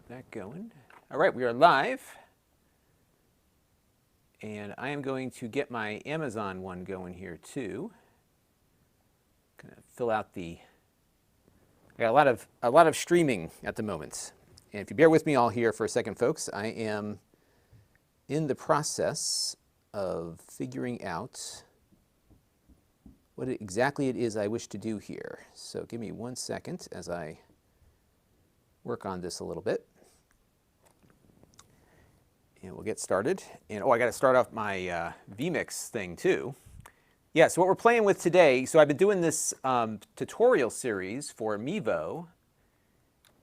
That going. All right, we are live. And I am going to get my Amazon one going here too. Gonna fill out the, I got a lot of streaming at the moment. And if you bear with me all here for a second, folks, I am in the process of figuring out what exactly it is I wish to do here. So give me 1 second as I work on this a little bit. And we'll get started. And oh, I got to start off my vMix thing too. Yeah, so what we're playing with today, so I've been doing this tutorial series for Mevo,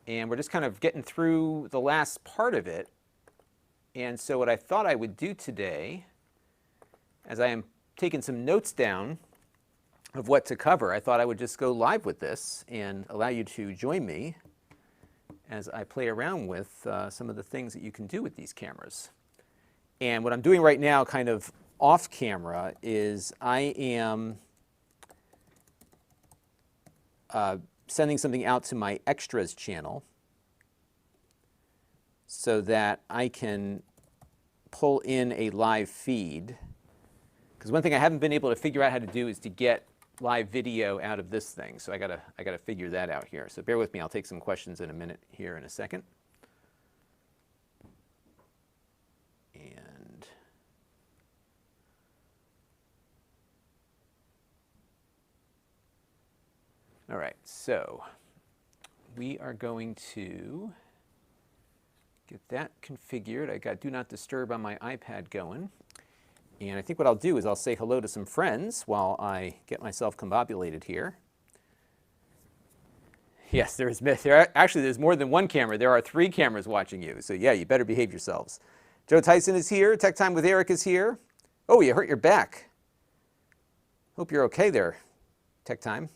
and we're just kind of getting through the last part of it. And so what I thought I would do today, as I am taking some notes down of what to cover, I thought I would just go live with this and allow you to join me as I play around with some of the things that you can do with these cameras. And what I'm doing right now, kind of off camera, is I am sending something out to my extras channel so that I can pull in a live feed. Because one thing I haven't been able to figure out how to do is to get live video out of this thing. So I gotta figure that out here. So bear with me, I'll take some questions in a minute here in a second. And all right, so we are going to get that configured. I got Do Not Disturb on my iPad going. And I think what I'll do is I'll say hello to some friends while I get myself combobulated here. Yes, actually there's more than one camera. There are 3 cameras watching you. So yeah, you better behave yourselves. Joe Tyson is here. Tech Time with Eric is here. Oh, you hurt your back. Hope you're okay there, Tech Time.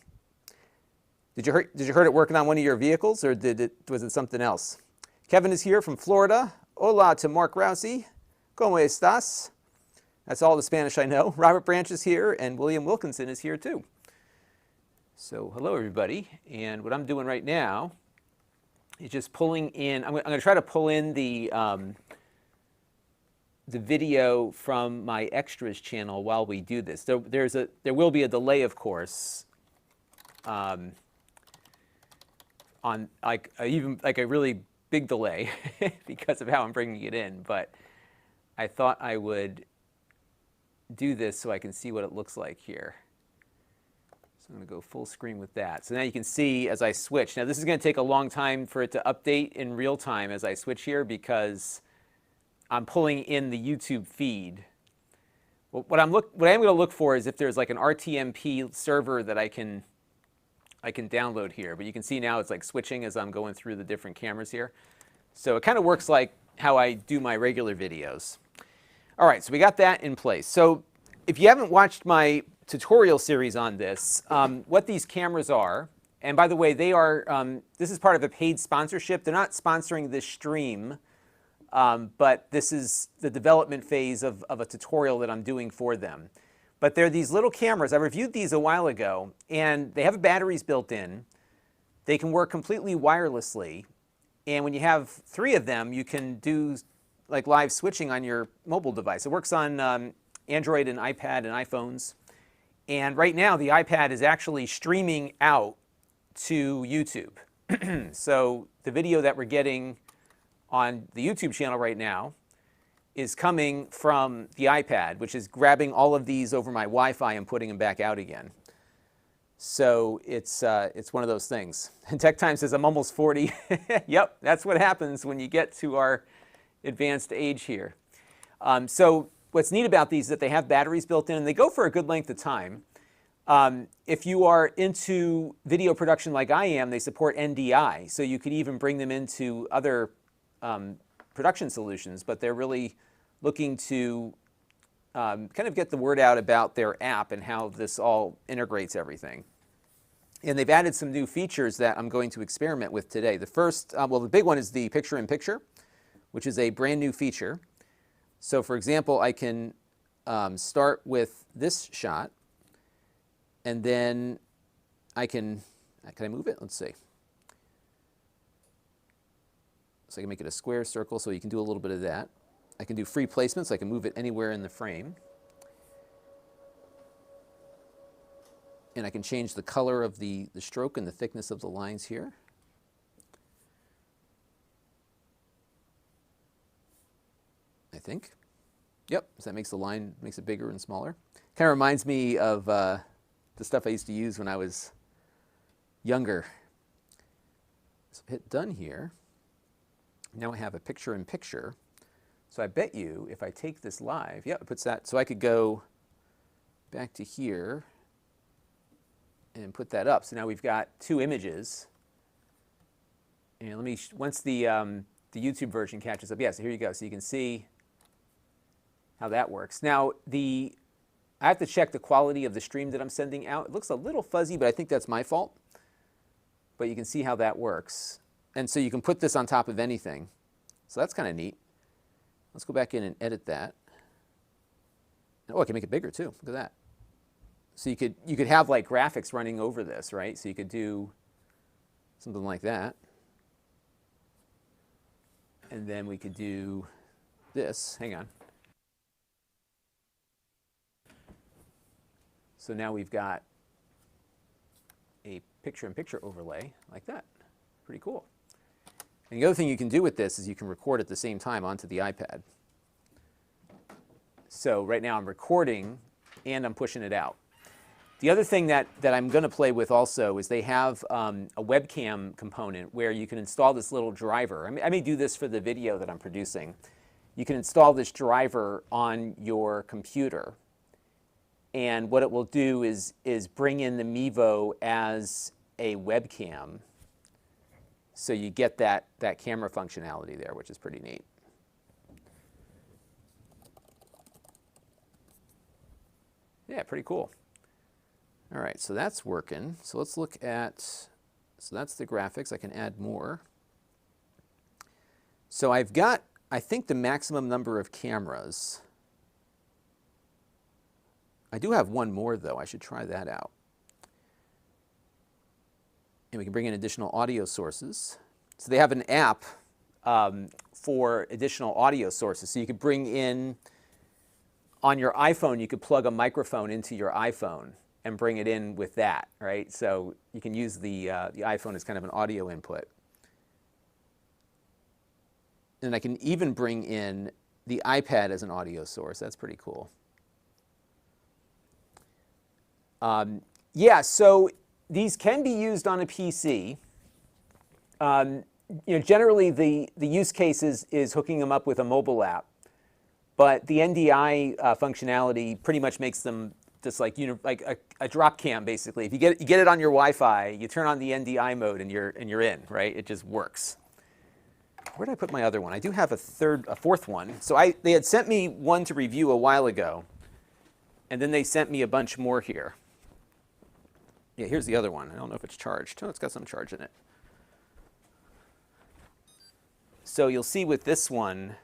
Did you hurt it working on one of your vehicles, or was it something else? Kevin is here from Florida. Hola to Mark Rousey. ¿Cómo estás? That's all the Spanish I know. Robert Branch is here, and William Wilkinson is here too. So hello, everybody. And what I'm doing right now is just pulling in. I'm going to try to pull in the video from my extras channel while we do this. There will be a delay, of course, on even a really big delay because of how I'm bringing it in. But I thought I would do this so I can see what it looks like here. So I'm going to go full screen with that. So now you can see as I switch. Now this is going to take a long time for it to update in real time as I switch here because I'm pulling in the YouTube feed. Well, what I'm going to look for is if there's like an RTMP server that I can download here. But you can see now it's like switching as I'm going through the different cameras here. So it kind of works like how I do my regular videos. All right, so we got that in place. So if you haven't watched my tutorial series on this, what these cameras are, and by the way, they are, this is part of a paid sponsorship. They're not sponsoring this stream, but this is the development phase of a tutorial that I'm doing for them. But they're these little cameras. I reviewed these a while ago, and they have batteries built in. They can work completely wirelessly. And when you have 3 of them, you can do like live switching on your mobile device. It works on Android and iPad and iPhones. And right now, the iPad is actually streaming out to YouTube. So the video that we're getting on the YouTube channel right now is coming from the iPad, which is grabbing all of these over my Wi-Fi and putting them back out again. So it's one of those things. And Tech Time says, I'm almost 40. Yep, that's what happens when you get to our advanced age here. So what's neat about these is that they have batteries built in, and they go for a good length of time. If you are into video production like I am, they support NDI, so you could even bring them into other production solutions, but they're really looking to kind of get the word out about their app and how this all integrates everything. And they've added some new features that I'm going to experiment with today. The first, well, the big one is the picture-in-picture, which is a brand new feature. So for example, I can start with this shot, and then I can I move it? Let's see. So I can make it a square, circle, so you can do a little bit of that. I can do free placement, so I can move it anywhere in the frame. And I can change the color of the stroke and the thickness of the lines here. I think. Yep, so that makes the line, makes it bigger and smaller. Kind of reminds me of the stuff I used to use when I was younger. So hit done here. Now I have a picture-in-picture. So I bet you if I take this live, yeah, it puts that, so I could go back to here and put that up. So now we've got two images. And let me, once the YouTube version catches up, yeah, so here you go. So you can see how that works. Now, I have to check the quality of the stream that I'm sending out. It looks a little fuzzy, but I think that's my fault. But you can see how that works. And so you can put this on top of anything. So that's kind of neat. Let's go back in and edit that. Oh, I can make it bigger too. Look at that. So you could have like graphics running over this, right? So you could do something like that. And then we could do this. Hang on. So now we've got a picture-in-picture overlay like that. Pretty cool. And the other thing you can do with this is you can record at the same time onto the iPad. So right now I'm recording and I'm pushing it out. The other thing that I'm going to play with also is they have a webcam component where you can install this little driver. I may do this for the video that I'm producing. You can install this driver on your computer. And what it will do is bring in the Mevo as a webcam. So you get that camera functionality there, which is pretty neat. Yeah, pretty cool. All right, so that's working. So let's look at, so that's the graphics. I can add more. So I've got, I think, the maximum number of cameras. I do have one more, though. I should try that out. And we can bring in additional audio sources. So they have an app for additional audio sources. So you could bring in, on your iPhone, you could plug a microphone into your iPhone and bring it in with that, right? So you can use the iPhone as kind of an audio input. And I can even bring in the iPad as an audio source. That's pretty cool. Yeah, so these can be used on a PC. Generally the use case is hooking them up with a mobile app, but the NDI functionality pretty much makes them just like a drop cam basically. If you get it on your Wi-Fi, you turn on the NDI mode and you're in, right? It just works. Where did I put my other one? I do have a fourth one. So they had sent me one to review a while ago, and then they sent me a bunch more here. Yeah, here's the other one. I don't know if it's charged. Oh, it's got some charge in it. So you'll see with this one,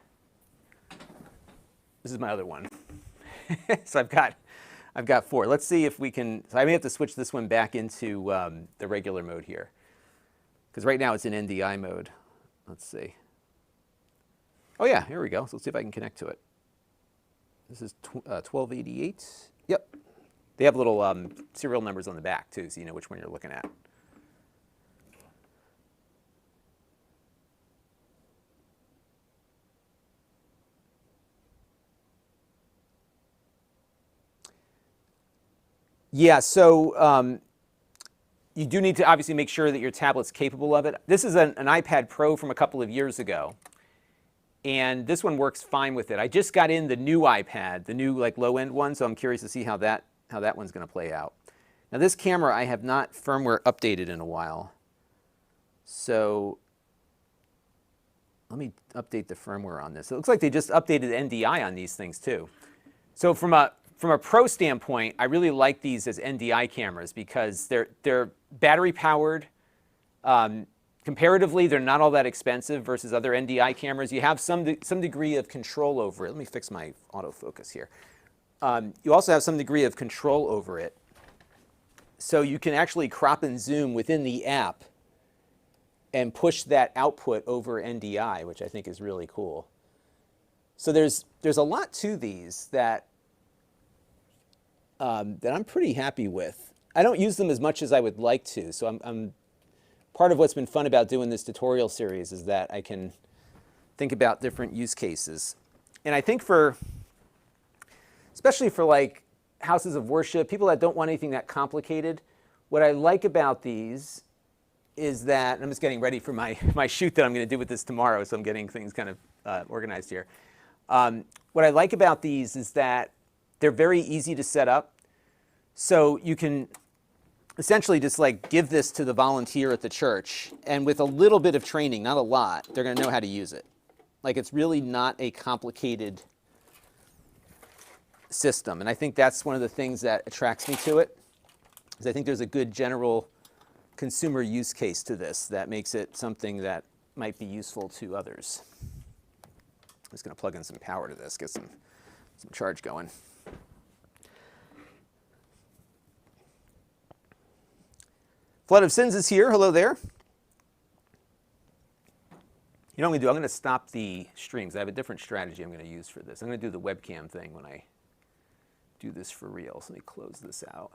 this is my other one. So I've got four. Let's see if we can, so I may have to switch this one back into the regular mode here. Because right now it's in NDI mode. Let's see. Oh yeah, here we go. So let's see if I can connect to it. This is 1288. Yep. They have little serial numbers on the back too, so you know which one you're looking at. Yeah, so you do need to obviously make sure that your tablet's capable of it. This is an iPad Pro from a couple of years ago, and this one works fine with it. I just got in the new iPad, the new like low-end one, so I'm curious to see how that one's going to play out. Now this camera I have not firmware updated in a while, so let me update the firmware on this. It looks like they just updated NDI on these things too. So from a pro standpoint, I really like these as NDI cameras because they're battery powered. Comparatively, they're not all that expensive versus other NDI cameras. You have some degree of control over it. Let me fix my autofocus here. You also have some degree of control over it. So you can actually crop and zoom within the app and push that output over NDI, which I think is really cool. So there's a lot to these that that I'm pretty happy with. I don't use them as much as I would like to, so I'm part of what's been fun about doing this tutorial series is that I can think about different use cases. And I think especially for like houses of worship, people that don't want anything that complicated, what I like about these is that, and I'm just getting ready for my shoot that I'm going to do with this tomorrow, so I'm getting things kind of organized here. What I like about these is that they're very easy to set up. So you can essentially just like give this to the volunteer at the church, and with a little bit of training, not a lot, they're going to know how to use it. Like, it's really not a complicated system. And I think that's one of the things that attracts me to it, is I think there's a good general consumer use case to this that makes it something that might be useful to others. I'm just going to plug in some power to this, get some charge going. Flood of Sins is here. Hello there. You know what I'm going to do? I'm going to stop the streams. I have a different strategy I'm going to use for this. I'm going to do the webcam thing when I do this for real. So let me close this out.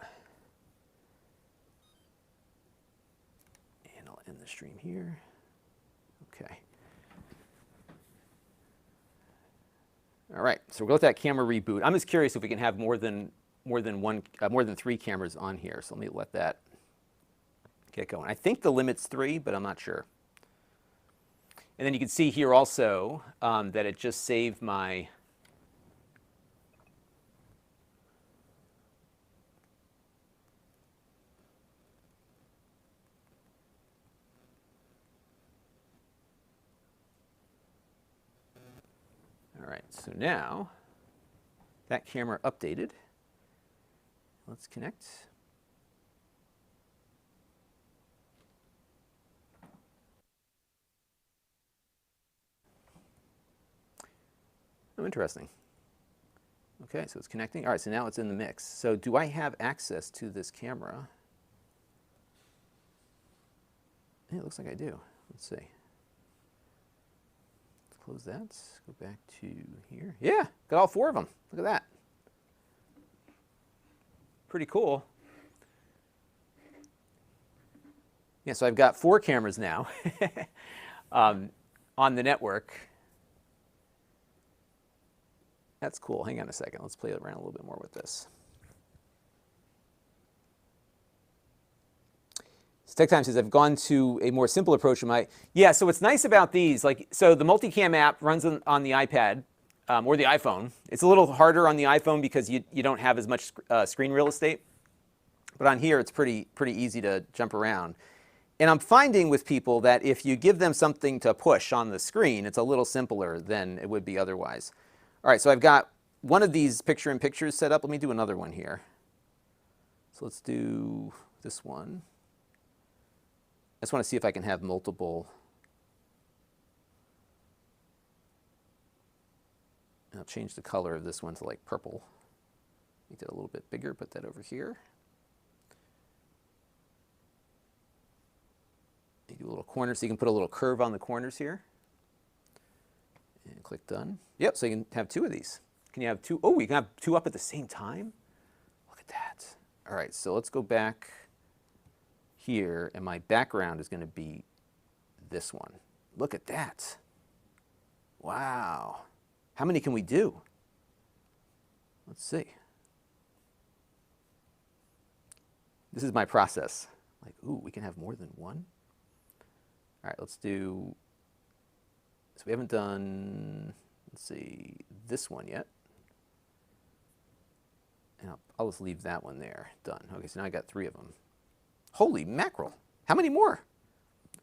And I'll end the stream here. Okay. All right. So we'll let that camera reboot. I'm just curious if we can have more than three cameras on here. So let me let that get going. I think the limit's 3, but I'm not sure. And then you can see here also that it just saved my all right, so now that camera updated. Let's connect. Oh, interesting. Okay, so it's connecting. All right, so now it's in the mix. So do I have access to this camera? Yeah, it looks like I do. Let's see. Let's close that. Let's go back to here. Yeah, got all 4 of them. Look at that. Pretty cool. Yeah, so I've got 4 cameras now on the network. That's cool. Hang on a second. Let's play around a little bit more with this. Tech Time says, I've gone to a more simple approach. Yeah, so what's nice about these, so the Multicam app runs on the iPad or the iPhone. It's a little harder on the iPhone because you don't have as much screen real estate. But on here, it's pretty easy to jump around. And I'm finding with people that if you give them something to push on the screen, it's a little simpler than it would be otherwise. All right, so I've got one of these picture-in-pictures set up. Let me do another one here. So let's do this one. I just want to see if I can have multiple. I'll change the color of this one to like purple. Make that a little bit bigger, put that over here. Do a little corner, so you can put a little curve on the corners here. And click done. Yep, so you can have 2 of these. Can you have 2? Oh, you can have 2 up at the same time? Look at that. All right, so let's go back here, and my background is going to be this one. Look at that. Wow. How many can we do? Let's see. This is my process. Like, ooh, we can have more than one? All right, let's do, so we haven't done, let's see, this one yet. And I'll just leave that one there, done. Okay, so now I got 3 of them. Holy mackerel, how many more?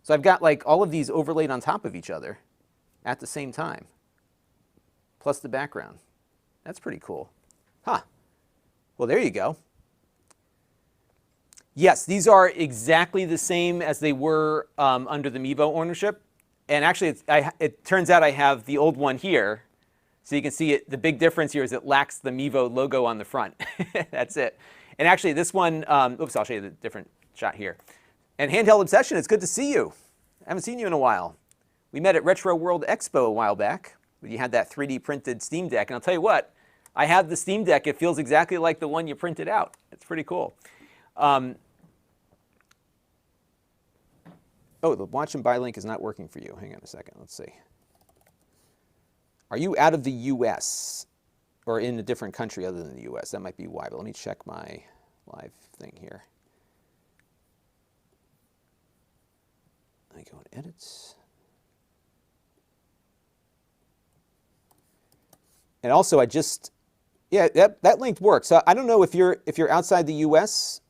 So I've got like all of these overlaid on top of each other at the same time, plus the background. That's pretty cool. Huh, well there you go. Yes, these are exactly the same as they were under the Mevo ownership. And actually, it turns out I have the old one here. So you can see it. The big difference here is it lacks the Mevo logo on the front. That's it. And actually, this one, oops, I'll show you the different shot here. And Handheld Obsession, it's good to see you. I haven't seen you in a while. We met at Retro World Expo a while back. You had that 3D printed Steam Deck, and I'll tell you what, I have the Steam Deck. It feels exactly like the one you printed out. It's pretty cool. Oh, the watch and buy link is not working for you. Hang on a second. Let's see. Are you out of the U.S. or in a different country other than the U.S.? That might be why, but let me check my live thing here. I go in edits. And also, yeah, that link works. So I don't know if you're outside the U.S.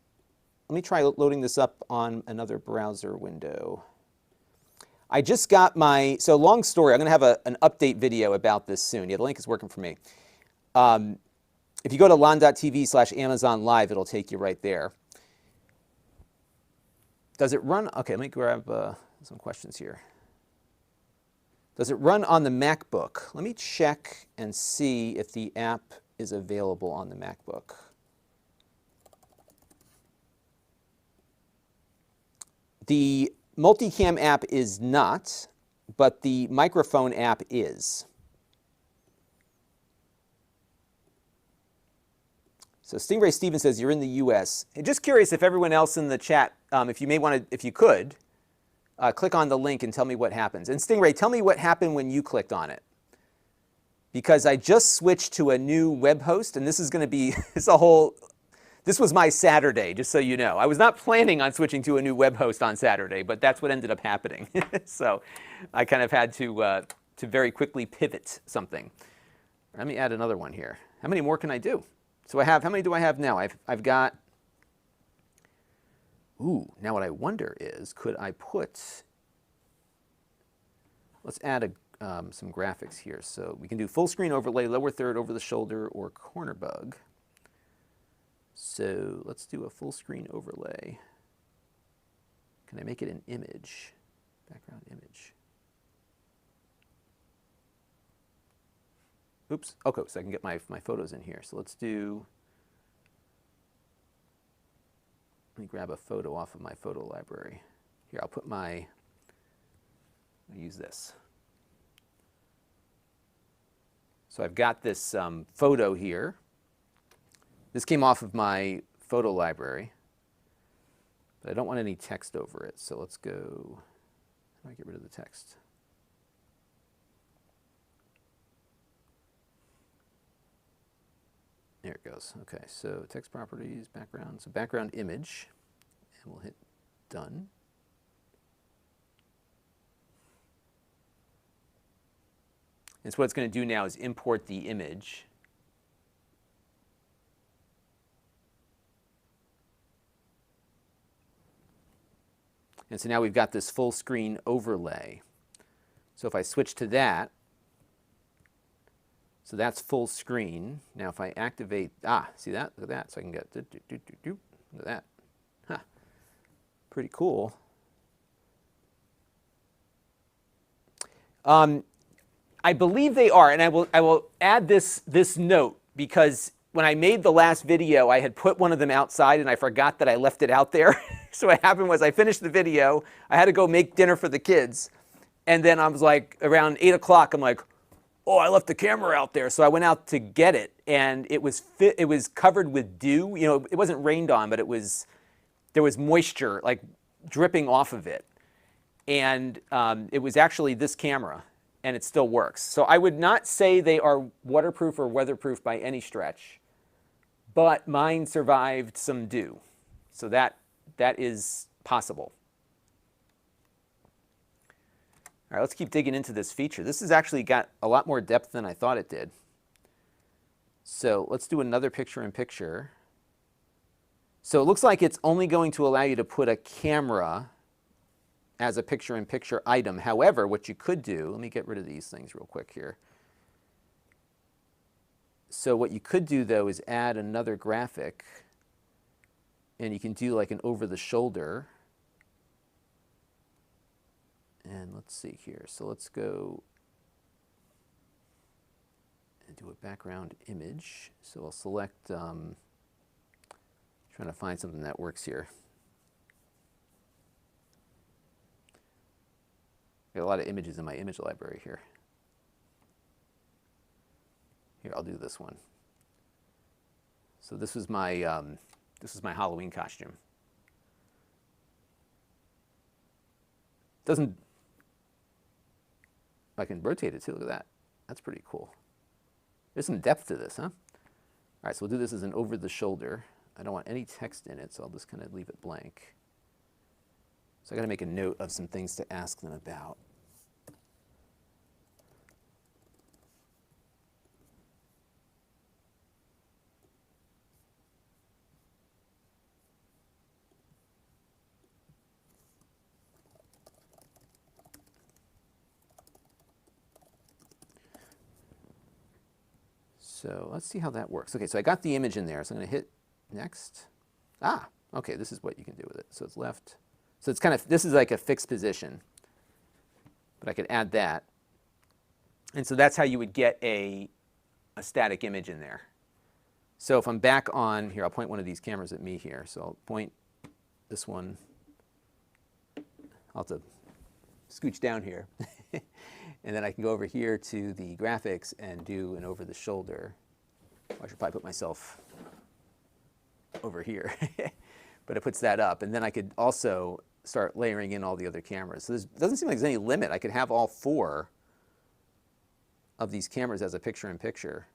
Let me try loading this up on another browser window. I just got so long story, I'm going to have an update video about this soon. Yeah, the link is working for me. If you go to Lon.TV/Amazon Live, it'll take you right there. Does it run? Okay, let me grab some questions here. Does it run on the MacBook? Let me check and see if the app is available on the MacBook. The Multicam app is not, but the microphone app is. So Stingray Steven says you're in the U.S. And just curious if everyone else in the chat, if you could, click on the link and tell me what happens. And Stingray, tell me what happened when you clicked on it. Because I just switched to a new web host, and this is going to be, this was my Saturday, just so you know. I was not planning on switching to a new web host on Saturday, but that's what ended up happening. So I kind of had to very quickly pivot something. Let me add another one here. How many more can I do? So how many do I have now? I've got, now what I wonder is, could I put, let's add some graphics here. So we can do full screen overlay, lower third, over the shoulder, or corner bug. So let's do a full screen overlay. Can I make it an image? Background image. Oops, okay, so I can get my photos in here. So let's do, let me grab a photo off of my photo library. Here, I'll use this. So I've got this photo here. This came off of my photo library, but I don't want any text over it. So let's go, how do I get rid of the text? There it goes. Okay, so text properties, background, so background image, and we'll hit done. And so what it's going to do now is import the image. And so now we've got this full screen overlay. So if I switch to that, so that's full screen. Now if I activate, see that? Look at that. So I can get, look at that. Huh. Pretty cool. I believe they are, and I will add this note, because when I made the last video, I had put one of them outside and I forgot that I left it out there. So what happened was I finished the video, I had to go make dinner for the kids, and then I was like, around 8 o'clock, I'm like, oh, I left the camera out there. So I went out to get it, and it was covered with dew. You know, it wasn't rained on, but there was moisture like dripping off of it. And it was actually this camera, and it still works. So I would not say they are waterproof or weatherproof by any stretch, but mine survived some dew. So that is possible. All right, let's keep digging into this feature. This has actually got a lot more depth than I thought it did. So let's do another picture-in-picture. So it looks like it's only going to allow you to put a camera as a picture-in-picture item. However, what you could do, let me get rid of these things real quick here. So what you could do, though, is add another graphic, and you can do like an over-the-shoulder. And let's see here. So let's go and do a background image. So I'll select, trying to find something that works here. got a lot of images in my image library here. Here, I'll do this one. So this was my Halloween costume. Doesn't, I can rotate it too, look at that. That's pretty cool. There's some depth to this, huh? All right, so we'll do this as an over the shoulder. I don't want any text in it, so I'll just kind of leave it blank. So I got to make a note of some things to ask them about. So let's see how that works. Okay, so I got the image in there, so I'm going to hit next. Ah, okay, this is what you can do with it. So it's left. So it's kind of, this is like a fixed position, but I could add that. And so that's how you would get a static image in there. So if I'm back on, here, I'll point one of these cameras at me here. So I'll point this one. I'll have to scooch down here. And then I can go over here to the graphics and do an over the shoulder. I should probably put myself over here. But it puts that up. And then I could also start layering in all the other cameras. So it doesn't seem like there's any limit. I could have all 4 of these cameras as a picture-in-picture.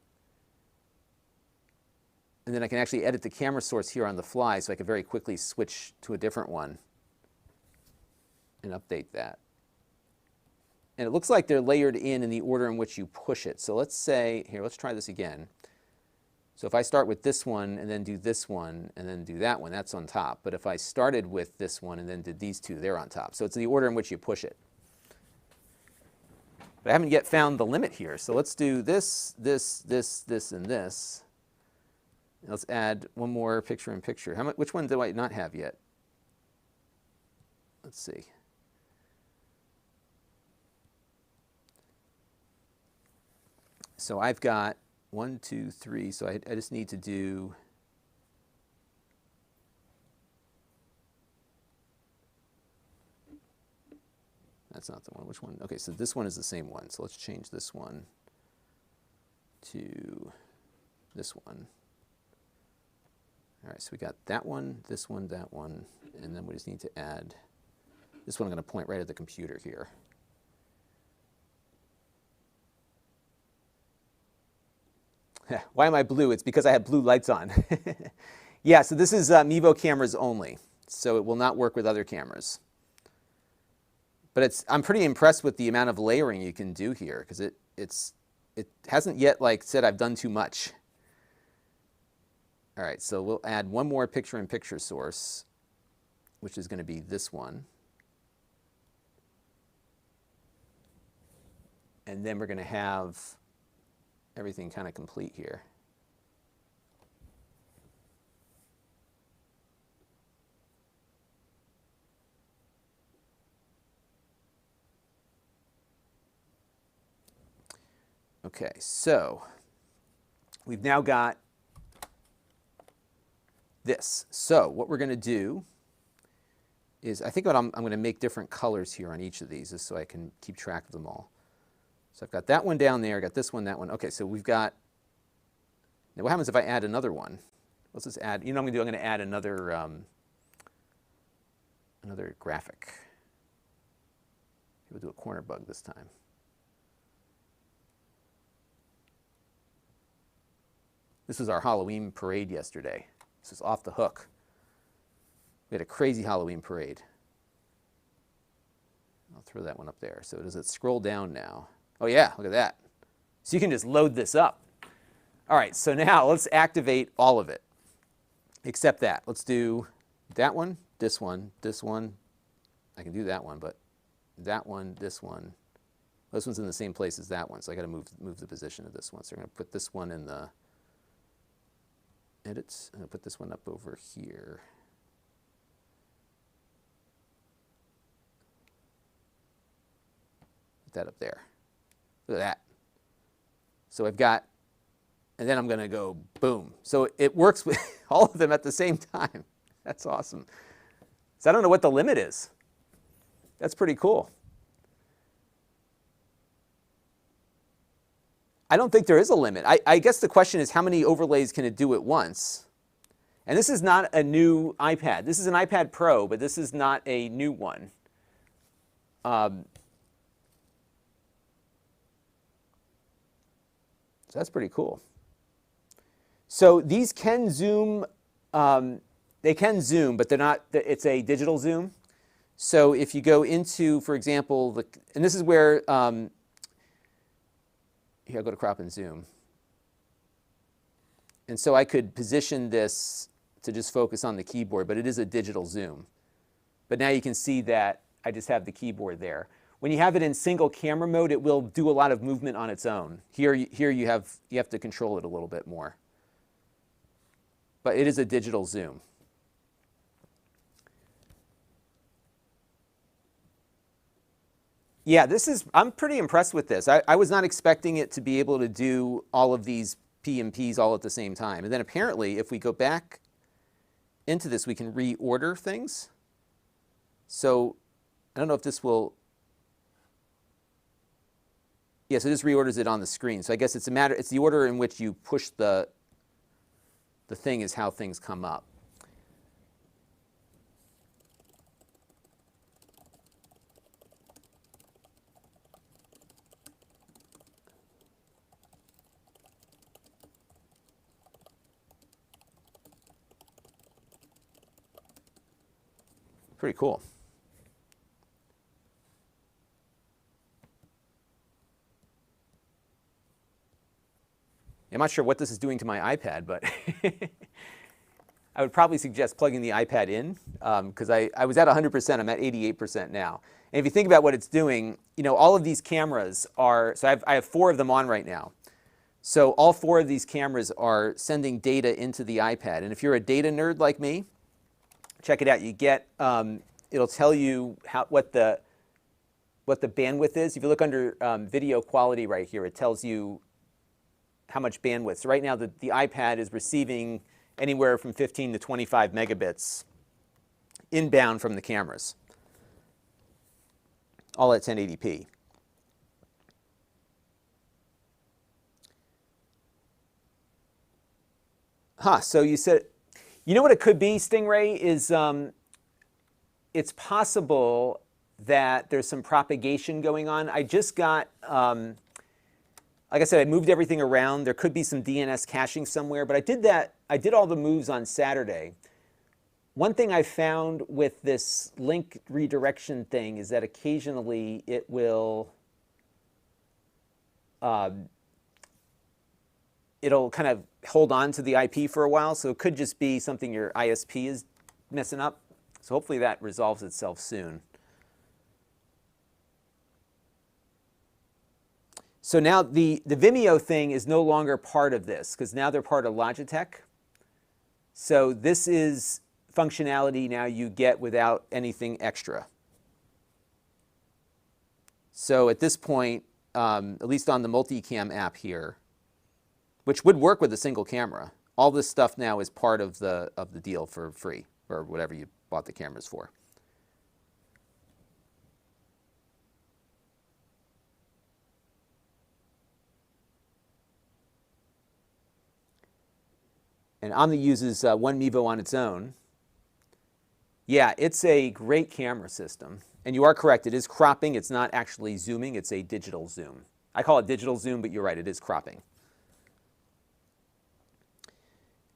And then I can actually edit the camera source here on the fly, so I can very quickly switch to a different one and update that. And it looks like they're layered in the order in which you push it. So let's say, here, let's try this again. So if I start with this one and then do this one and then do that one, that's on top. But if I started with this one and then did these 2, they're on top. So it's the order in which you push it. But I haven't yet found the limit here. So let's do this, this, this, this, and this. And let's add one more picture-in-picture. Which one do I not have yet? Let's see. So I've got 1, 2, 3. So I just need to do that's not the one. Which one? Okay, so this one is the same one. So let's change this one to this one. All right, so we got that one, that one, and then we just need to add this one. I'm going to point right at the computer here. Why am I blue? It's because I have blue lights on. Yeah, so this is Mevo cameras only, so it will not work with other cameras. But I'm pretty impressed with the amount of layering you can do here, because it hasn't yet said I've done too much. All right, so we'll add one more picture-in-picture source, which is going to be this one. And then we're going to have everything kind of complete here. Okay, so we've now got this. So what we're going to do is, I think I'm going to make different colors here on each of these, just so I can keep track of them all. So I've got that one down there, I got this one, that one. Okay, so we've got, now what happens if I add another one? Let's just add, you know what I'm going to add another, another graphic. We'll do a corner bug this time. This was our Halloween parade yesterday. This was off the hook. We had a crazy Halloween parade. I'll throw that one up there. So does it scroll down now? Oh yeah, look at that. So you can just load this up. All right, so now let's activate all of it, except that. Let's do that one, this one, this one. I can do that one, but that one, this one. This one's in the same place as that one, so I got to move the position of this one. So I'm going to put this one in the edits. I'm going to put this one up over here. Put that up there. Look at that. So I've got, and then I'm going to go boom. So it works with all of them at the same time. That's awesome. So I don't know what the limit is. That's pretty cool. I don't think there is a limit. I guess the question is how many overlays can it do at once? And this is not a new iPad. This is an iPad Pro, but this is not a new one. So that's pretty cool. So these can zoom. They can zoom, but they're not. It's a digital zoom. So if you go into, for example, and this is where, here I'll go to crop and zoom. And so I could position this to just focus on the keyboard, but it is a digital zoom. But now you can see that I just have the keyboard there. When you have it in single camera mode, it will do a lot of movement on its own. Here you have to control it a little bit more. But it is a digital zoom. Yeah, I'm pretty impressed with this. I was not expecting it to be able to do all of these P and Ps all at the same time. And then apparently, if we go back into this, we can reorder things. So I don't know if this will, yeah, so this reorders it on the screen. So I guess it's the order in which you push the thing is how things come up. Pretty cool. I'm not sure what this is doing to my iPad, but I would probably suggest plugging the iPad in because I was at 100%. I'm at 88% now. And if you think about what it's doing, all of these cameras are, so I have 4 of them on right now. So all 4 of these cameras are sending data into the iPad. And if you're a data nerd like me, check it out. You get, it'll tell you what the bandwidth is. If you look under video quality right here, it tells you how much bandwidth. So right now the iPad is receiving anywhere from 15 to 25 megabits inbound from the cameras, all at 1080p. So you said, what it could be, Stingray, is it's possible that there's some propagation going on. I just got, like I said, I moved everything around. There could be some DNS caching somewhere, but I did all the moves on Saturday. One thing I found with this link redirection thing is that occasionally it will, it'll kind of hold on to the IP for a while. So it could just be something your ISP is messing up. So hopefully that resolves itself soon. So now the Vimeo thing is no longer part of this because now they're part of Logitech. So this is functionality now you get without anything extra. So at this point, at least on the Multicam app here, which would work with a single camera, all this stuff now is part of the deal for free, or whatever you bought the cameras for. And Omni uses one Mevo on its own. Yeah, it's a great camera system. And you are correct, it is cropping. It's not actually zooming, it's a digital zoom. I call it digital zoom, but you're right, it is cropping.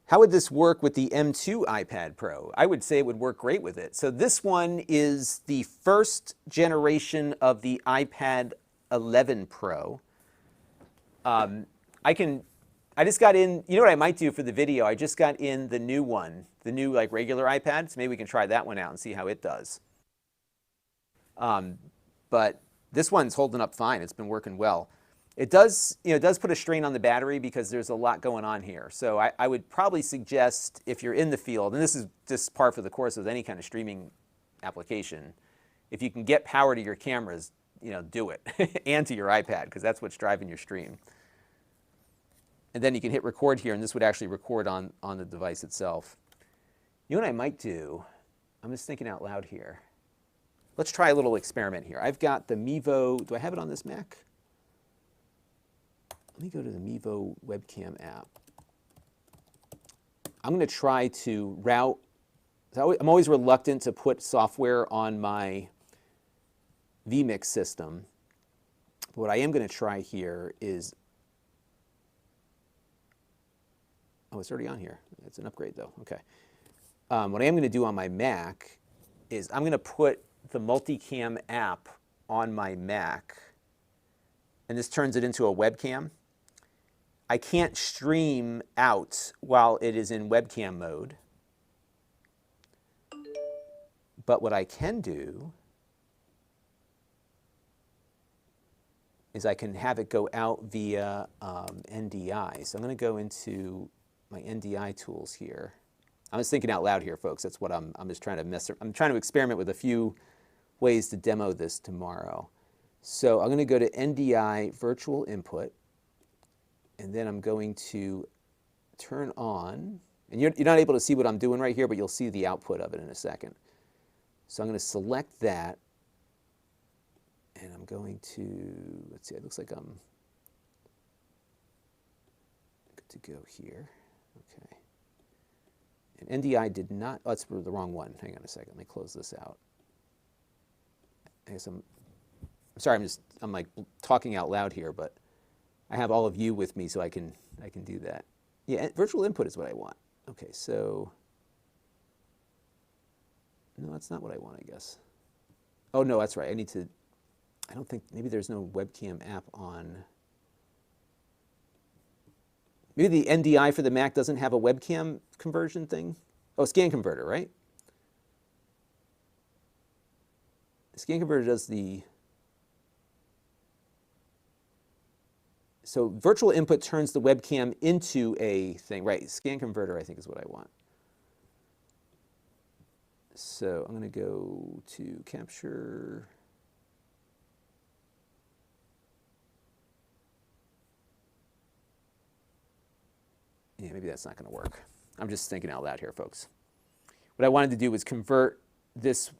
How would this work with the M2 iPad Pro? I would say it would work great with it. So this one is the first generation of the iPad 11 Pro. I just got in, what I might do for the video, I just got in the new one, the new regular iPad, so maybe we can try that one out and see how it does. But this one's holding up fine. It's been working well. It does, it does put a strain on the battery because there's a lot going on here. So I would probably suggest if you're in the field, and this is just par for the course with any kind of streaming application, if you can get power to your cameras, do it, and to your iPad, because that's what's driving your stream. And then you can hit record here, and this would actually record on the device itself. You know what I might do? I'm just thinking out loud here. Let's try a little experiment here. I've got the Mevo. Do I have it on this Mac? let me go to the Mevo webcam app. I'm going to try to route. I'm always reluctant to put software on my vMix system. What I am going to try here is, oh, it's already on here. It's an upgrade though. Okay. What I am going to do on my Mac is I'm going to put the Multicam app on my Mac, and this turns it into a webcam. I can't stream out while it is in webcam mode, but what I can do is I can have it go out via NDI. So I'm going to go into my NDI tools here. I'm just thinking out loud here, folks. That's what I'm just trying to I'm trying to experiment with a few ways to demo this tomorrow. So I'm going to go to NDI virtual input, and then I'm going to turn on, and you're not able to see what I'm doing right here, but you'll see the output of it in a second. So I'm going to select that, and I'm going to, let's see, it looks like I'm good to go here. Okay. And NDI did not, oh, that's the wrong one. Hang on a second, let me close this out. I guess I'm sorry, I'm like talking out loud here, but I have all of you with me so I can do that. Yeah, virtual input is what I want. Okay, so, no, that's not what I want, I guess. Oh, no, that's right. I don't think, maybe there's no webcam app on. Maybe the NDI for the Mac doesn't have a webcam conversion thing. Oh, scan converter, right? Scan converter does the, so virtual input turns the webcam into a thing, right? Scan converter, I think, is what I want. So I'm going to go to capture. Yeah, maybe that's not going to work. I'm just thinking out loud here, folks. What I wanted to do was convert this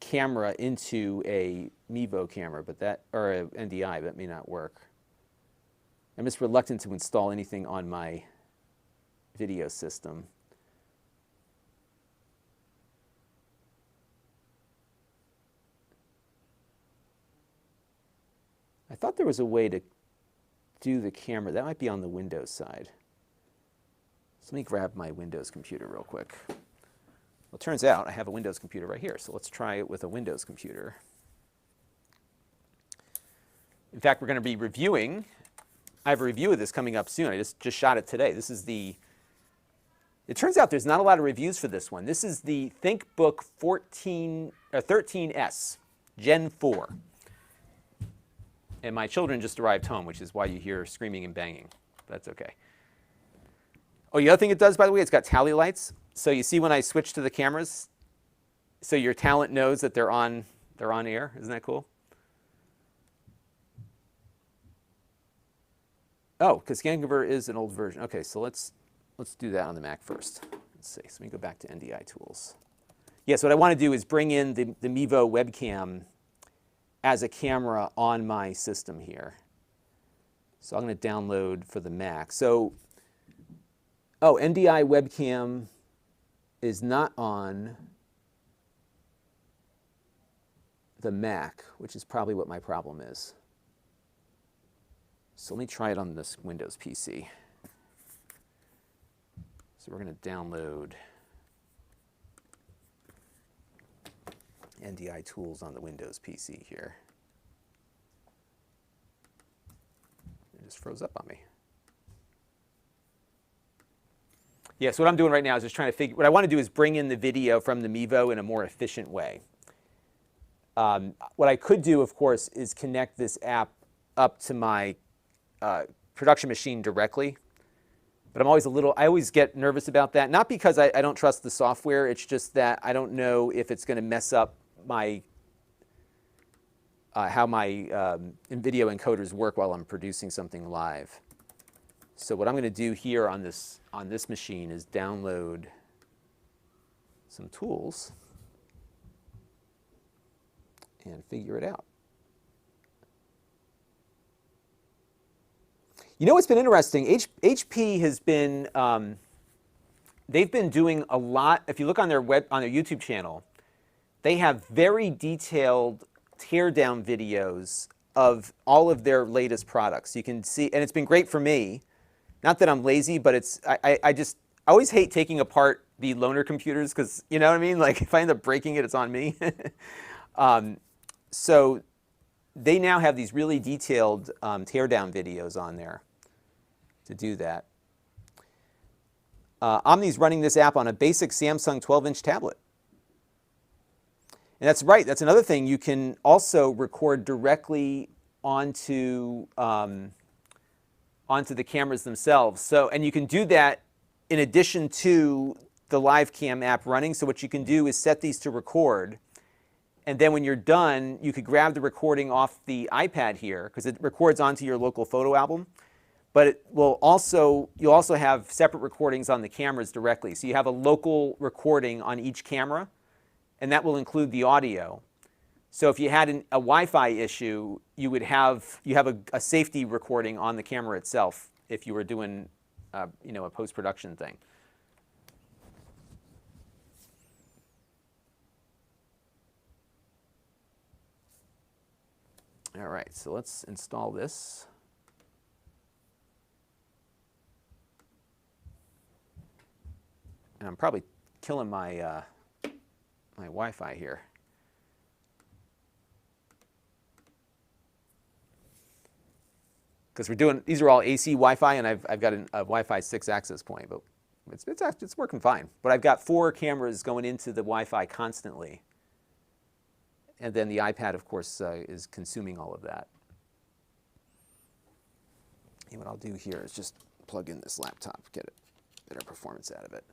camera into a Mevo camera, but that, or a NDI, but that may not work. I'm just reluctant to install anything on my video system. I thought there was a way to do the camera. That might be on the Windows side. So let me grab my Windows computer real quick. Well, it turns out I have a Windows computer right here, so let's try it with a Windows computer. In fact, we're going to be reviewing. I have a review of this coming up soon. I just shot it today. This is the, it turns out there's not a lot of reviews for this one. This is the ThinkBook 13S Gen 4. And my children just arrived home, which is why you hear screaming and banging. That's okay. Oh, the other thing it does, by the way, it's got tally lights. So you see when I switch to the cameras, so your talent knows that they're on air. Isn't that cool? Oh, because Scan Converter is an old version. Okay, so let's do that on the Mac first. Let's see. So let me go back to NDI tools. Yes, what I want to do is bring in the Mevo webcam as a camera on my system here. So I'm going to download for the Mac. So, oh, NDI webcam is not on the Mac, which is probably what my problem is. So let me try it on this Windows PC. So we're going to download NDI tools on the Windows PC here. It just froze up on me. Yeah, so what I'm doing right now is just trying to figure, what I want to do is bring in the video from the Mevo in a more efficient way. What I could do, of course, is connect this app up to my production machine directly. But I'm always I always get nervous about that. Not because I don't trust the software, it's just that I don't know if it's going to mess up my, how my video encoders work while I'm producing something live. So what I'm going to do here on this machine is download some tools and figure it out. You know what's been interesting? HP has been, they've been doing a lot. If you look on their YouTube channel, they have very detailed teardown videos of all of their latest products. You can see, and it's been great for me. Not that I'm lazy, but I always hate taking apart the loaner computers because, you know what I mean? Like if I end up breaking it, it's on me. So they now have these really detailed teardown videos on there to do that. Omni's running this app on a basic Samsung 12-inch tablet. And that's right, that's another thing. You can also record directly onto the cameras themselves. So, and you can do that in addition to the live cam app running. So what you can do is set these to record. And then when you're done, you could grab the recording off the iPad here because it records onto your local photo album. But it will also, you'll also have separate recordings on the cameras directly. So you have a local recording on each camera, and that will include the audio. So if you had a Wi-Fi issue, you have a safety recording on the camera itself if you were doing you know, a post-production thing. All right, so let's install this. And I'm probably killing my my Wi-Fi here. Because we're doing, these are all AC Wi-Fi, and I've got a Wi-Fi 6 access point, but it's working fine. But I've got 4 cameras going into the Wi-Fi constantly. And then the iPad, of course, is consuming all of that. And what I'll do here is just plug in this laptop, get better performance out of it.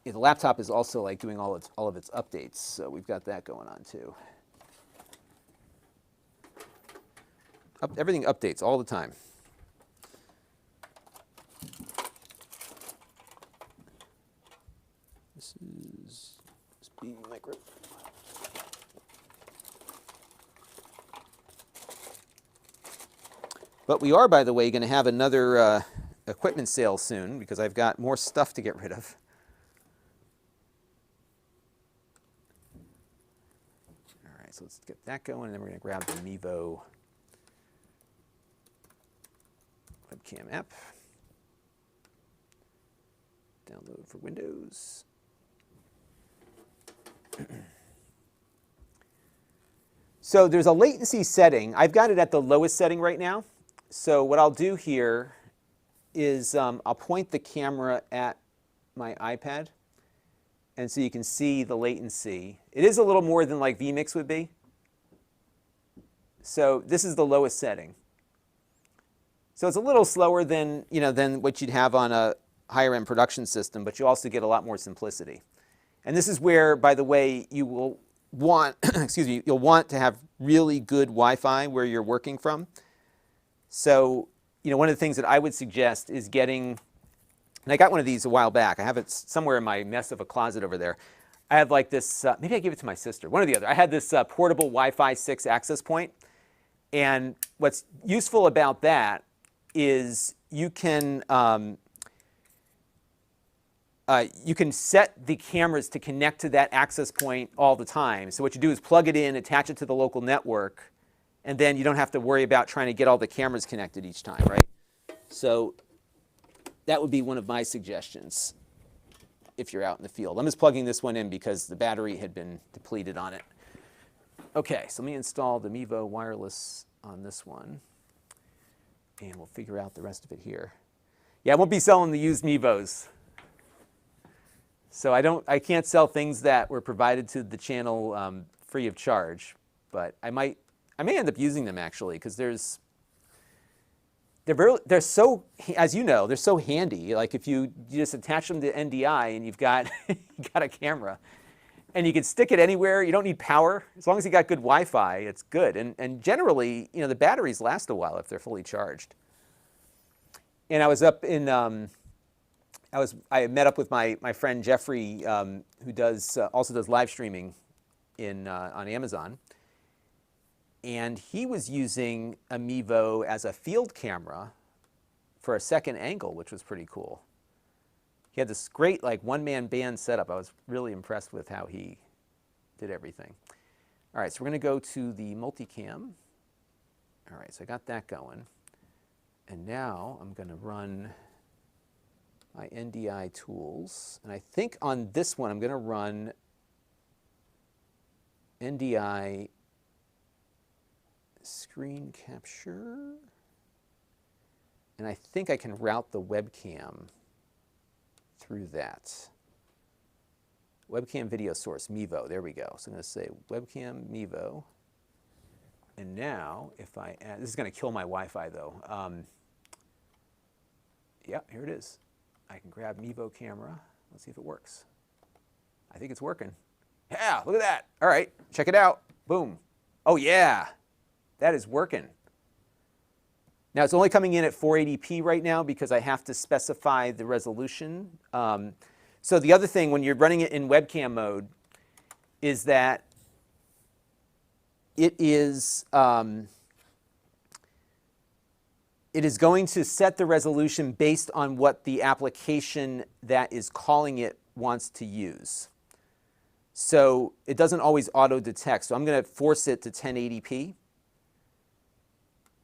Yeah, the laptop is also like doing all of its updates, so we've got that going on too. Everything updates all the time. This is USB micro. But we are, by the way, going to have another equipment sale soon because I've got more stuff to get rid of. All right, so let's get that going, and then we're going to grab the Mevo webcam app. Download for Windows. So there's a latency setting. I've got it at the lowest setting right now. So what I'll do here is I'll point the camera at my iPad, and so you can see the latency. It is a little more than like vMix would be. So this is the lowest setting. So it's a little slower than, you know, than what you'd have on a higher end production system, but you also get a lot more simplicity. And this is where, by the way, you will want, excuse me, you'll want to have really good Wi-Fi where you're working from. So, you know, one of the things that I would suggest is getting, and I got one of these a while back. I have it somewhere in my mess of a closet over there. I have like this, maybe I gave it to my sister, one or the other. I had this portable Wi-Fi 6 access point. And what's useful about that is you can set the cameras to connect to that access point all the time. So what you do is plug it in, attach it to the local network, and then you don't have to worry about trying to get all the cameras connected each time, right? So that would be one of my suggestions if you're out in the field. I'm just plugging this one in because the battery had been depleted on it. Okay, so let me install the Mevo wireless on this one, and we'll figure out the rest of it here. Yeah, I won't be selling the used Mevos. So I can't sell things that were provided to the channel free of charge, but I may end up using them actually because they're so, as you know, they're so handy. Like if you just attach them to NDI and you've got you got a camera, and you can stick it anywhere. You don't need power as long as you got good Wi-Fi. It's good, and generally, you know, the batteries last a while if they're fully charged. And I was up in I met up with my friend Jeffrey, who also does live streaming on Amazon. And he was using a Mevo as a field camera for a second angle, which was pretty cool. He had this great like one-man band setup. I was really impressed with how he did everything. All right, so we're going to go to the multicam. All right, so I got that going. And now I'm going to run my NDI tools. And I think on this one, I'm going to run NDI screen capture. And I think I can route the webcam through that. Webcam video source, Mevo, there we go. So I'm going to say webcam Mevo. And now if I add, this is going to kill my Wi-Fi though. Yeah, here it is. I can grab Mevo camera. Let's see if it works. I think it's working. Yeah, look at that. All right, check it out. Boom. Oh yeah, that is working. Now it's only coming in at 480p right now because I have to specify the resolution. So the other thing when you're running it in webcam mode is that it is going to set the resolution based on what the application that is calling it wants to use. So it doesn't always auto-detect. So I'm going to force it to 1080p.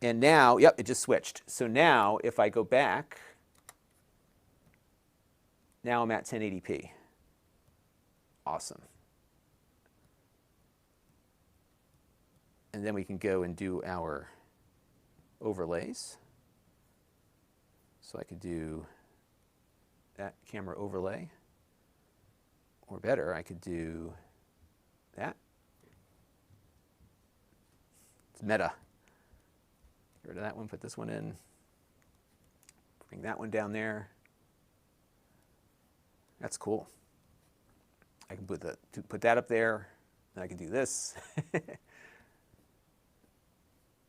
And now, yep, it just switched. So now if I go back, now I'm at 1080p. Awesome. And then we can go and do our overlays. So I could do that camera overlay. Or better, I could do that. It's meta. Get rid of that one, put this one in. Bring that one down there. That's cool. I can put that up there, and I can do this.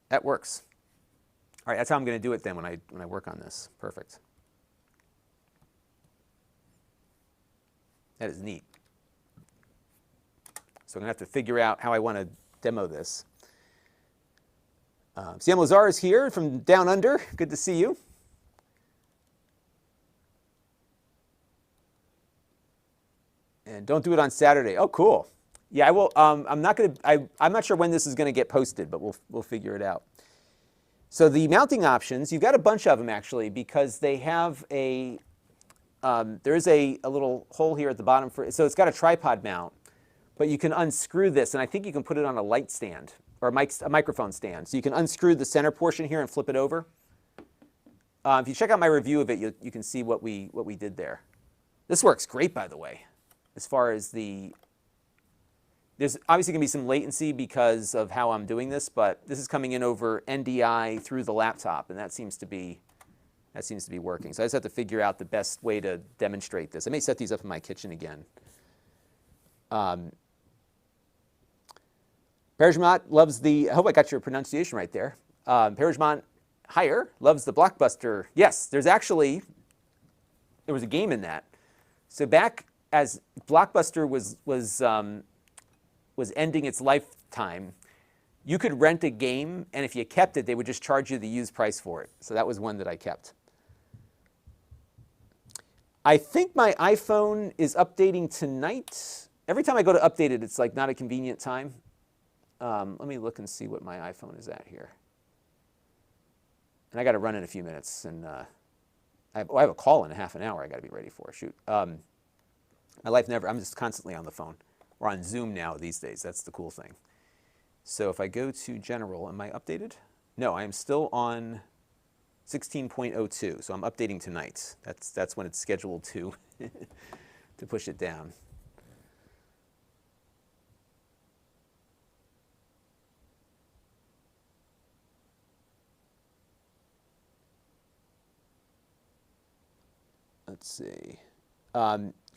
That works. All right, that's how I'm going to do it then when I work on this. Perfect. That is neat. So I'm going to have to figure out how I want to demo this. Sam Lazar is here from Down Under. Good to see you. And don't do it on Saturday. Oh, cool. Yeah, I will. I'm not sure when this is going to get posted, but we'll figure it out. So the mounting options, you've got a bunch of them actually, because they have a there is a little hole here at the bottom for. So it's got a tripod mount, but you can unscrew this, and I think you can put it on a light stand or a microphone stand. So you can unscrew the center portion here and flip it over. If you check out my review of it, you can see what we did there. This works great, by the way, as far as the. There's obviously going to be some latency because of how I'm doing this, but this is coming in over NDI through the laptop, and that seems to be working. So I just have to figure out the best way to demonstrate this. I may set these up in my kitchen again. Perjmont loves the, I hope I got your pronunciation right there. Perjmont Higher loves the Blockbuster. Yes, there was a game in that. So back as Blockbuster was ending its lifetime, you could rent a game, and if you kept it, they would just charge you the used price for it. So that was one that I kept. I think my iPhone is updating tonight. Every time I go to update it, it's like not a convenient time. Let me look and see what my iPhone is at here. And I got to run in a few minutes, and I have a call in a half an hour I got to be ready for. Shoot. My life never, I'm just constantly on the phone. We're on Zoom now these days. That's the cool thing. So if I go to General, am I updated? No, I am still on 16.02, so I'm updating tonight. That's when it's scheduled to push it down. Let's see.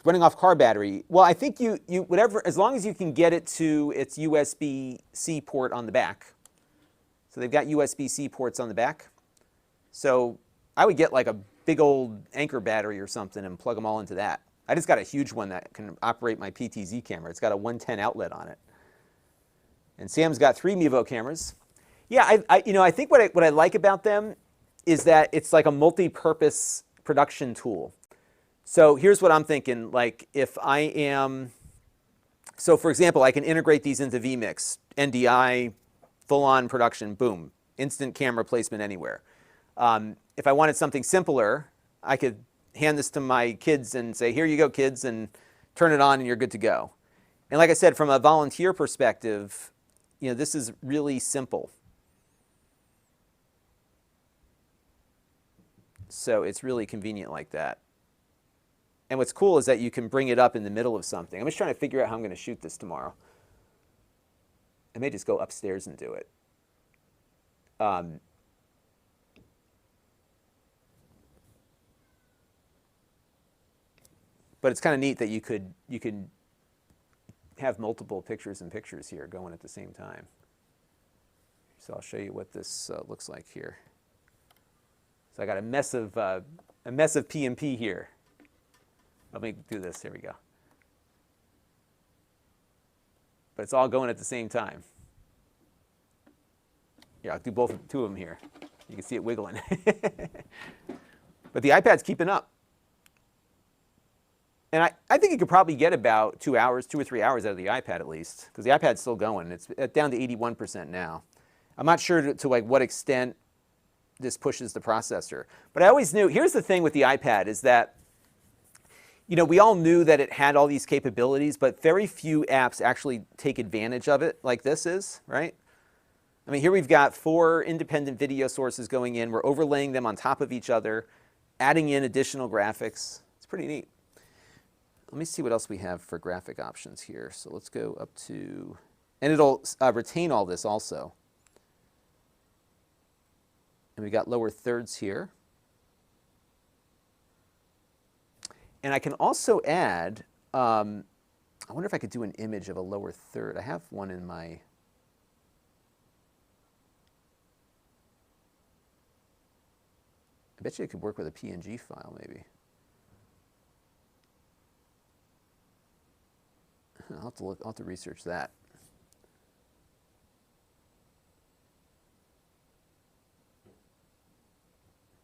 Running off car battery. Well, I think you whatever, as long as you can get it to its USB-C port on the back. So they've got USB-C ports on the back. So I would get like a big old Anchor battery or something and plug them all into that. I just got a huge one that can operate my PTZ camera. It's got a 110 outlet on it. And Sam's got 3 Mevo cameras. Yeah, I think what I like about them is that it's like a multi-purpose production tool. So here's what I'm thinking, like if I am, so for example, I can integrate these into vMix, NDI, full-on production, boom, instant camera placement anywhere. If I wanted something simpler, I could hand this to my kids and say, here you go, kids, and turn it on and you're good to go. And like I said, from a volunteer perspective, this is really simple. So it's really convenient like that. And what's cool is that you can bring it up in the middle of something. I'm just trying to figure out how I'm going to shoot this tomorrow. I may just go upstairs and do it. But it's kind of neat that you could have multiple pictures in pictures here going at the same time. So I'll show you what this looks like here. So I got a mess of PMP here. Let me do this. Here we go. But it's all going at the same time. Yeah, I'll do two of them here. You can see it wiggling. But the iPad's keeping up. And I think you could probably get about 2 hours, 2 or 3 hours out of the iPad at least, because the iPad's still going. It's down to 81% now. I'm not sure to like what extent this pushes the processor. But I always knew, here's the thing with the iPad is that, we all knew that it had all these capabilities, but very few apps actually take advantage of it like this is, right? I mean, here we've got 4 independent video sources going in. We're overlaying them on top of each other, adding in additional graphics. It's pretty neat. Let me see what else we have for graphic options here. So let's go up to, and it'll retain all this also. And we got lower thirds here. And I can also add, I wonder if I could do an image of a lower third. I have one in my, I bet you it could work with a PNG file maybe. I'll have to research that.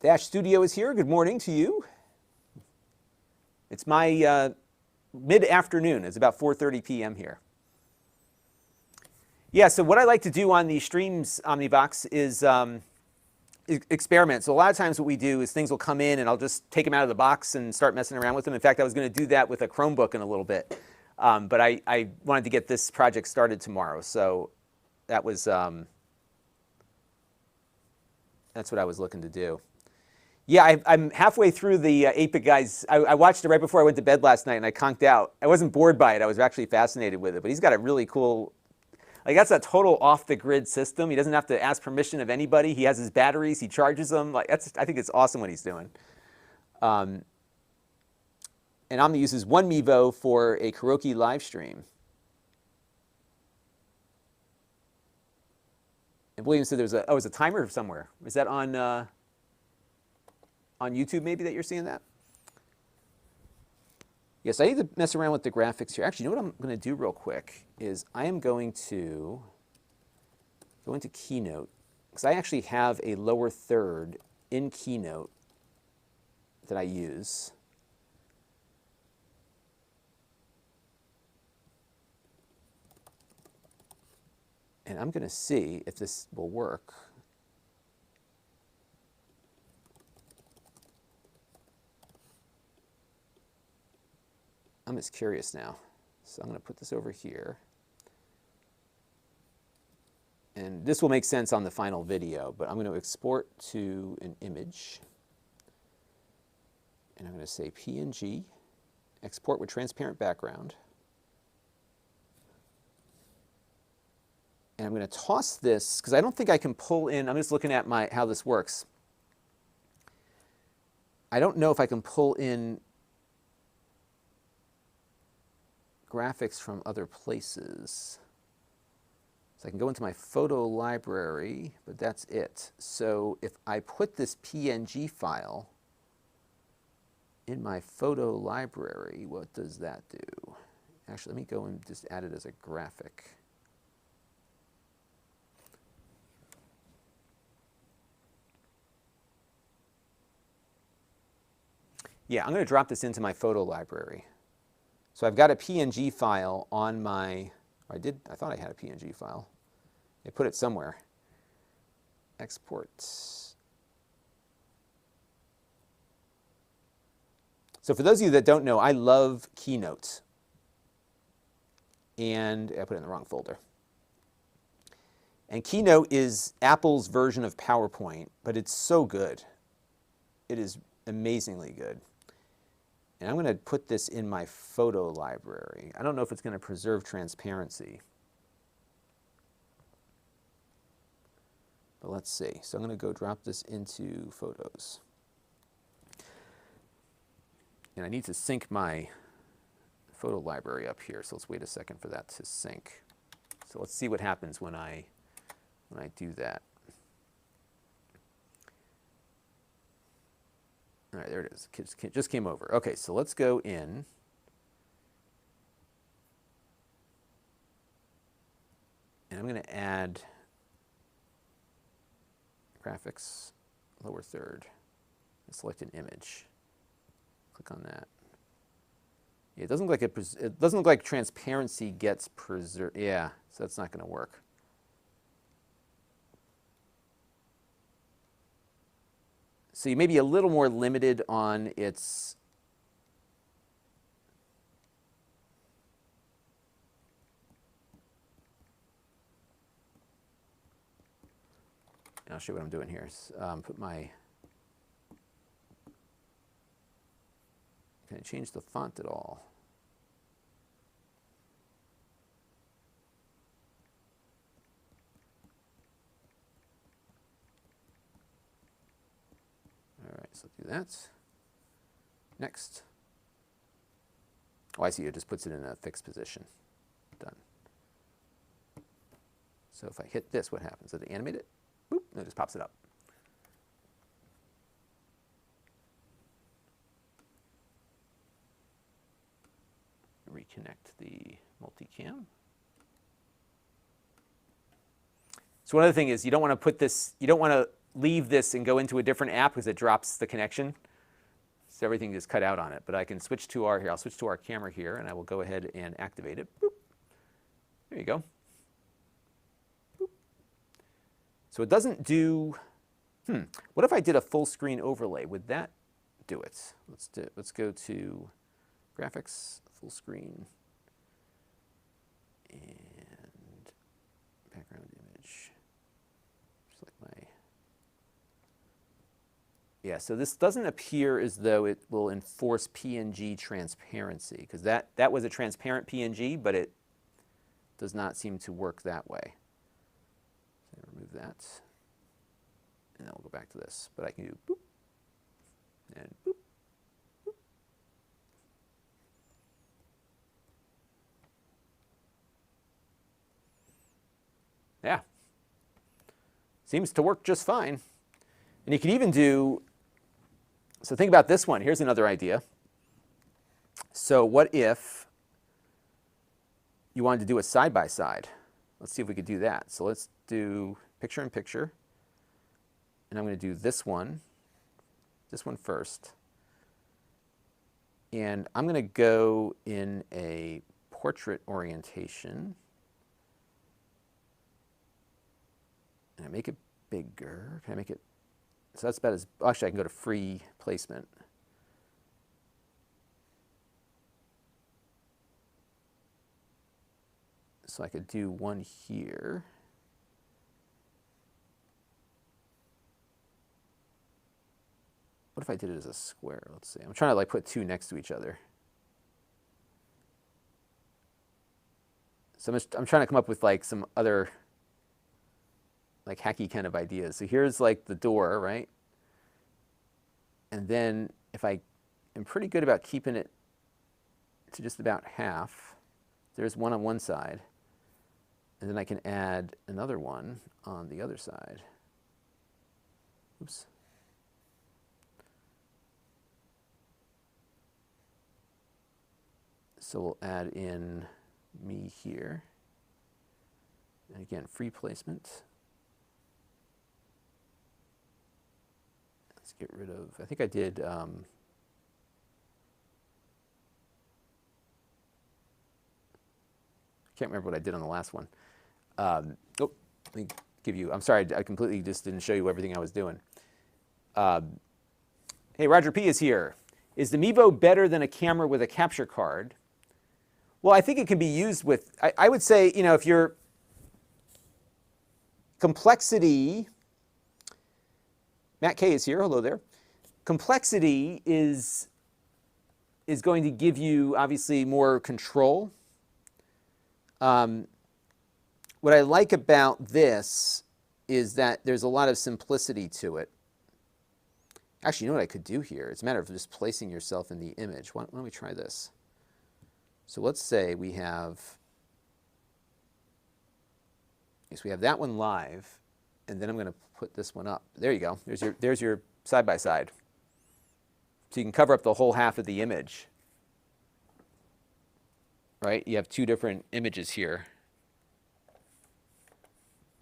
Dash Studio is here. Good morning to you. It's my mid-afternoon. It's about 4:30 p.m. here. Yeah, so what I like to do on these streams, Omnivox, is experiment. So a lot of times what we do is things will come in and I'll just take them out of the box and start messing around with them. In fact, I was going to do that with a Chromebook in a little bit. But I wanted to get this project started tomorrow. So that was, that's what I was looking to do. Yeah, I'm halfway through the 8-Bit Guys. I watched it right before I went to bed last night, and I conked out. I wasn't bored by it. I was actually fascinated with it. But he's got a really cool, like that's a total off-the-grid system. He doesn't have to ask permission of anybody. He has his batteries. He charges them. Like I think it's awesome what he's doing. And Omni uses one Mevo for a karaoke live stream. And William said there's a timer somewhere. Is that on YouTube maybe that you're seeing that? Yes, I need to mess around with the graphics here. Actually, you know what I'm going to do real quick is I am going to go into Keynote, because I actually have a lower third in Keynote that I use. And I'm going to see if this will work. I'm just curious now. So I'm going to put this over here. And this will make sense on the final video, but I'm going to export to an image. And I'm going to say PNG, export with transparent background. And I'm going to toss this, because I don't think I can pull in, I'm just looking at how this works. I don't know if I can pull in graphics from other places. So I can go into my photo library, but that's it. So if I put this PNG file in my photo library, what does that do? Actually, let me go and just add it as a graphic. Yeah, I'm going to drop this into my photo library. So I've got a PNG file on my, I thought I had a PNG file. I put it somewhere. Export. So for those of you that don't know, I love Keynote. And I put it in the wrong folder. And Keynote is Apple's version of PowerPoint, but it's so good. It is amazingly good. And I'm going to put this in my photo library. I don't know if it's going to preserve transparency. But let's see. So I'm going to go drop this into Photos. And I need to sync my photo library up here. So let's wait a second for that to sync. So let's see what happens when I do that. All right, there it is. It just came over. Okay, so let's go in. And I'm going to add graphics, lower third, and select an image. Click on that. Yeah, it doesn't look like it doesn't look like transparency gets preserved. Yeah, so that's not going to work. So you may be a little more limited on its and I'll show you what I'm doing here. Put my, can I change the font at all? All right, so do that. Next. Oh, I see, it just puts it in a fixed position. Done. So if I hit this, what happens? Does it animate it? Boop, no, it just pops it up. Reconnect the multicam. So one other thing is you don't want to put this, you don't want to leave this and go into a different app because it drops the connection. So everything is cut out on it. But I can switch to our, here, I'll switch to our camera here and I will go ahead and activate it. Boop. There you go. Boop. So it doesn't do, what if I did a full screen overlay? Would that do it? Let's go to graphics, full screen, and background image. Select my, yeah, so this doesn't appear as though it will enforce PNG transparency, because that was a transparent PNG, but it does not seem to work that way. So remove that, and then we'll go back to this. But I can do boop, and boop. Yeah, seems to work just fine. And you can even do, so think about this one. Here's another idea. So what if you wanted to do a side-by-side? Let's see if we could do that. So let's do picture-in-picture. And I'm going to do this one first. And I'm going to go in a portrait orientation. And I make it bigger. Can I make it? So that's about as, actually I can go to free placement. So I could do one here. What if I did it as a square? Let's see. I'm trying to like put two next to each other. So I'm trying to come up with like some other like hacky kind of ideas. So here's like the door, right? And then if I am pretty good about keeping it to just about half, there's one on one side. And then I can add another one on the other side. Oops. So we'll add in me here. And again, free placement. Let's get rid of, I think I did Can't remember what I did on the last one. Oh, let me give you, I'm sorry, I completely just didn't show you everything I was doing. Hey, Roger P is here. Is the Mevo better than a camera with a capture card? Well, I think it can be used with, I would say, you know, if your complexity, Matt K is here, hello there. Complexity is going to give you, obviously, more control. What I like about this is that there's a lot of simplicity to it. Actually, you know what I could do here? It's a matter of just placing yourself in the image. Why don't we try this? So let's say we have, yes, we have that one live, and then I'm going to put this one up. There you go. There's your side-by-side. So you can cover up the whole half of the image. Right? You have two different images here.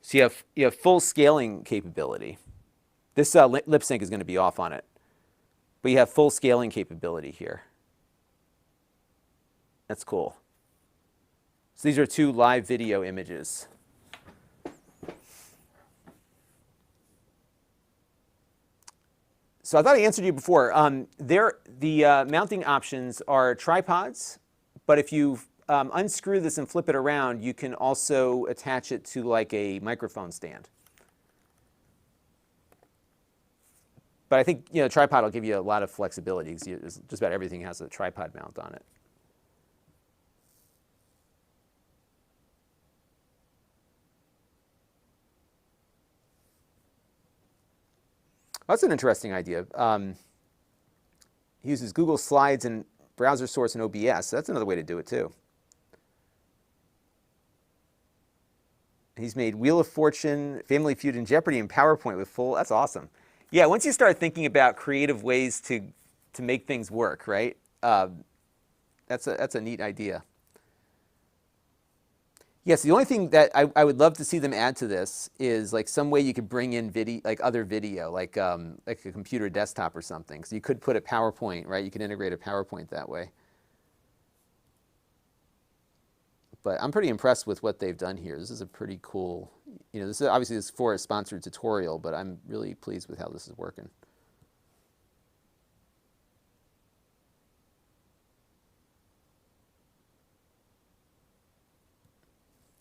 So you have full scaling capability. This lip sync is going to be off on it. But you have full scaling capability here. That's cool. So these are two live video images. So I thought I answered you before. The mounting options are tripods, but if you unscrew this and flip it around, you can also attach it to like a microphone stand. But I think, you know, tripod will give you a lot of flexibility because just about everything has a tripod mount on it. That's an interesting idea. He uses Google Slides and browser source and OBS. So that's another way to do it too. He's made Wheel of Fortune, Family Feud, and Jeopardy in PowerPoint with full. That's awesome. Yeah, once you start thinking about creative ways to make things work, right? That's a neat idea. Yes, the only thing that I would love to see them add to this is like some way you could bring in video, like other video, like a computer desktop or something. So you could put a PowerPoint, right? You could integrate a PowerPoint that way. But I'm pretty impressed with what they've done here. This is a pretty cool, you know, this is obviously this is for a sponsored tutorial, but I'm really pleased with how this is working.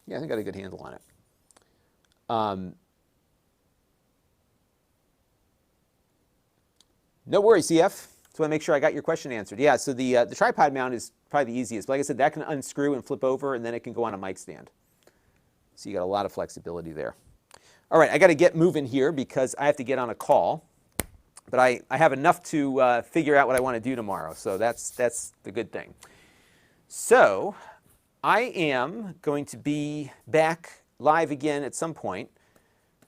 Yeah, I think I got a good handle on it. No worries, CF. Just want to make sure I got your question answered. Yeah, so the tripod mount is probably the easiest. But like I said, that can unscrew and flip over, and then it can go on a mic stand. So you got a lot of flexibility there. All right, I got to get moving here because I have to get on a call. But I have enough to figure out what I want to do tomorrow. So that's the good thing. So I am going to be back live again at some point.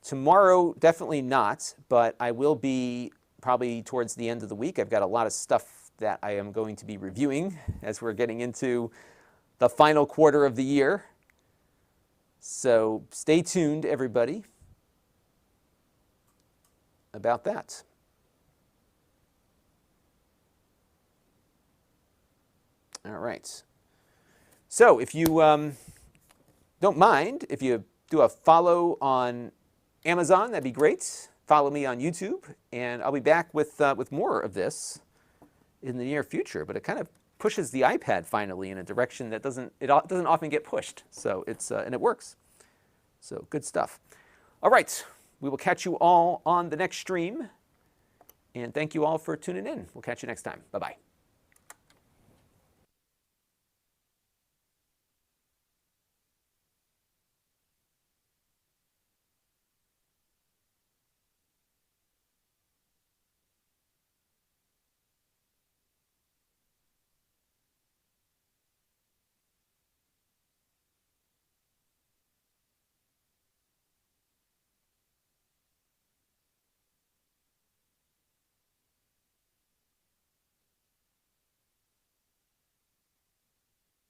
Tomorrow, definitely not, but I will be probably towards the end of the week. I've got a lot of stuff that I am going to be reviewing as we're getting into the final quarter of the year. So stay tuned, everybody, about that. All right. So if you don't mind, if you do a follow on Amazon, that'd be great. Follow me on YouTube, and I'll be back with more of this in the near future. But it kind of pushes the iPad finally in a direction that doesn't often get pushed. So it's and it works. So good stuff. All right, we will catch you all on the next stream, and thank you all for tuning in. We'll catch you next time. Bye-bye.